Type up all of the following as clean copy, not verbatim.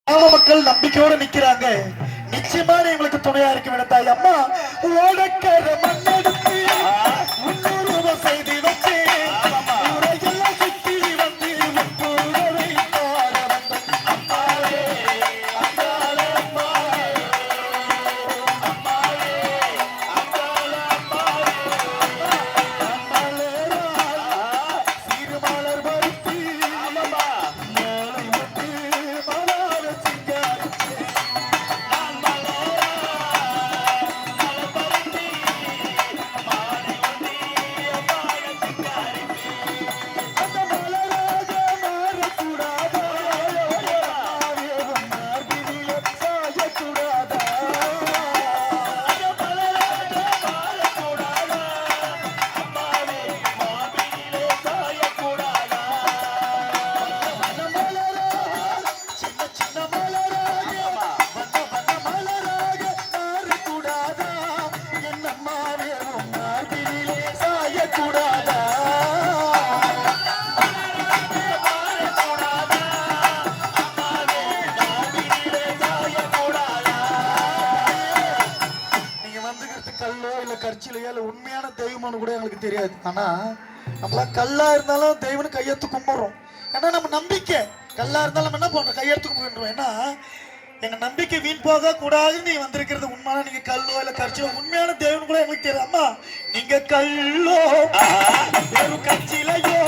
மக்கள் நம்பிக்கையோட நிக்கிறாங்க. நிச்சயமா எங்களுக்கு துணையா இருக்க வேணும் தாய். அம்மா ஓடக்கர மண்ணெடுத்து முன்னூறு செய்தி வச்சு ஊரையெல்லாம் சுத்தி வந்து முப்பூரவை பாட வந்த அம்மாவே அங்காள அம்மாவே அம்மாவே அங்காள அம்மாவே அம்மலரால் சிறுமலர் வருத்தி மாலை வந்து மலர சிங்காரிச்சு கட்சியில உண்மையான தெய்வம்னு கூட எங்களுக்கு தெரியாது. ஆனா நம்மளா கல்லா இருந்தாலும் தெய்வம்னு கையெடுத்து கும்பிடுறோம். ஏன்னா நம்ம நம்பிக்கை கல்லா இருந்தாலும் நம்ம என்ன பண்றோம், கையெடுத்து கும்பிடுறோம். ஏன்னா எங்க நம்பிக்கை வீண் போக கூடாது. நீ வந்திருக்கிறது உண்மையான நீங்க கல்லோ இல்ல கட்சியோ உண்மையான தெய்வம் கூட எங்களுக்கு தெரியாது. அம்மா நீங்க கல்லோ வெறும் கட்சியிலையோ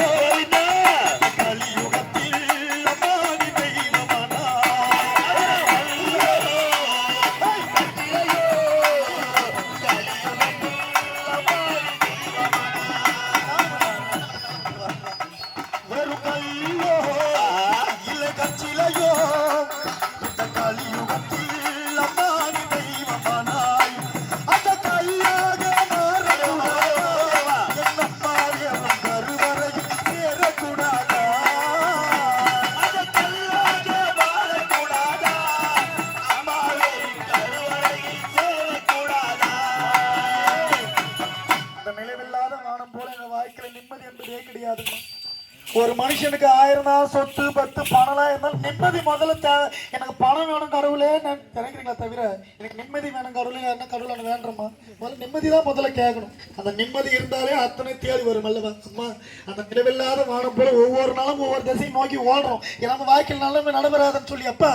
ஒரு மனுஷனுக்கு 1000 தான் சொத்து 10 பணம்லாம் இருந்தாலும் நிம்மதி முதல்ல தேவை. எனக்கு பணம் வேணும் கடவுளே நான் நினைக்கிறீங்களா தவிர எனக்கு நிம்மதி வேணும் கடவுளே என்ன கடவுளை வேண்டுறமா முதல்ல நிம்மதி தான் முதல்ல கேட்கணும். அந்த நிம்மதி இருந்தாலே அத்தனை தேடி வரும் அல்லவா. அம்மா அந்த நிலவில்லாத வானம் போல ஒவ்வொரு நாளும் ஒவ்வொரு திசையும் நோக்கி ஓடுறோம். நம்ம வாழ்க்கையில் நல்லமே நடைபெறாதுன்னு சொல்லி அப்பா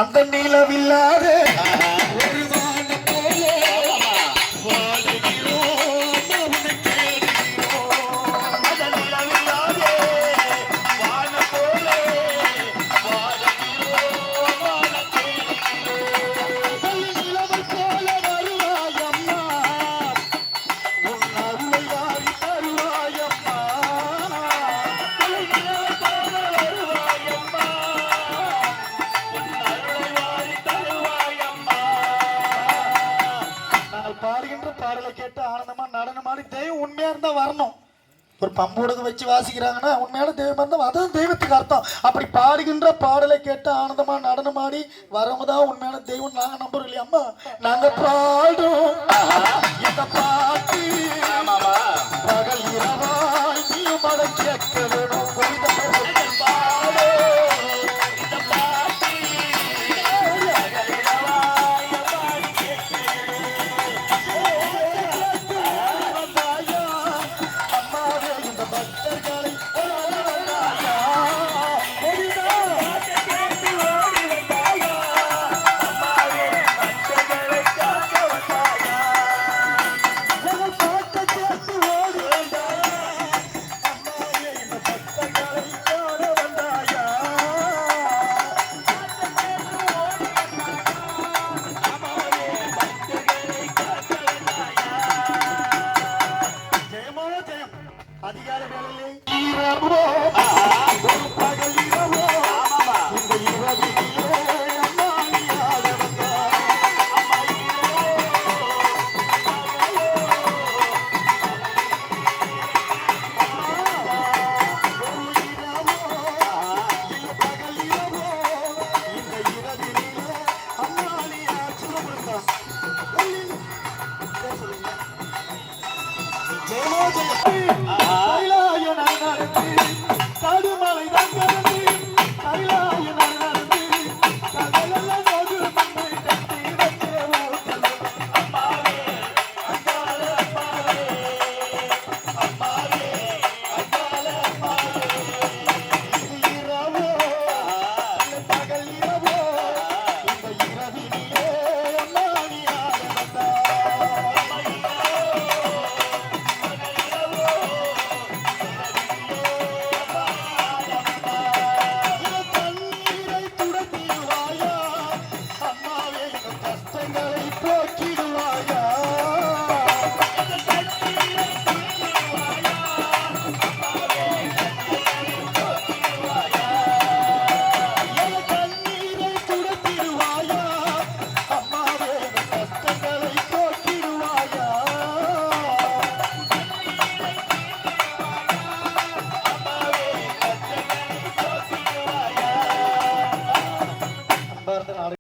அந்த நிலவில்லாத ஒரு வானம் போல பாடுகின்ற பாடலை கேட்டு ஆனந்தமா நடனமாடி தெய்வம் உண்மையா இருந்தா வரணும். ஒரு பம்புடக வச்சு வாசிக்கிறாங்கன்னா உண்மையான தெய்வம் இருந்தா அதான் தெய்வத்துக்கு அர்த்தம். அப்படி பாடுகின்ற பாடலை கேட்டு ஆனந்தமா நடனமாடி வரவங்கதான் உண்மையான தெய்வம் நாங்க நம்புறோம் இல்லையா. அம்மா நாங்க பாடும் இந்த பாட்டு பகல் இரவாய் நீ மட கேட்க வேணும். அந்த நாடு